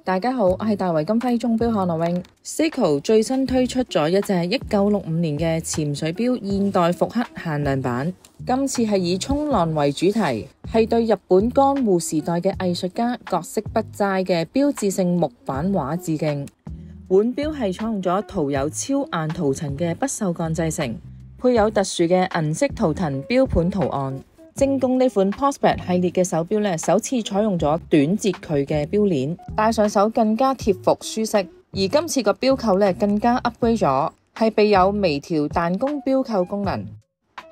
大家好，我係大圍金輝鐘錶漢諾詠。Seiko 最新推出咗一隻1965年嘅潛水錶現代復刻限量版，今次係以衝浪為主題，係對日本江戶時代嘅藝術家葛飾北齋嘅標誌性木版畫致敬。腕錶係採用咗塗有超硬塗層嘅不鏽鋼製成，配有特殊嘅銀色圖騰錶盤圖案。精工呢款 Prospect 系列嘅手錶首次採用咗短截距嘅錶鏈，戴上手更加貼服舒適。而今次個錶扣更加 upgrade 咗，係備有微調彈弓錶扣功能，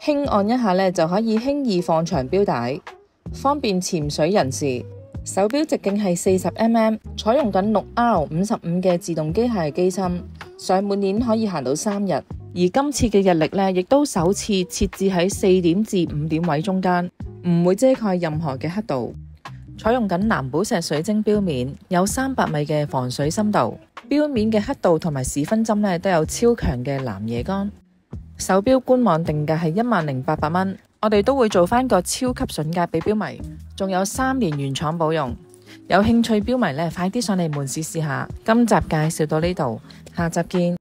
輕按一下就可以輕易放長錶帶，方便潛水人士。手錶直徑係40mm，採用緊6R55嘅自動機械機芯，上滿鏈可以行到3日。而今次嘅日曆亦都首次設置喺4點至5點位中間，唔會遮蓋任何嘅刻度。採用緊藍寶石水晶錶面，有300米嘅防水深度。錶面嘅刻度同埋時分針都有超強嘅藍夜光。手錶官網定價係10,800蚊，我哋都會做翻個超級筍價俾錶迷，仲有3年原廠保用。有興趣錶迷快啲上嚟門市試下。今集介紹到呢度，下集見。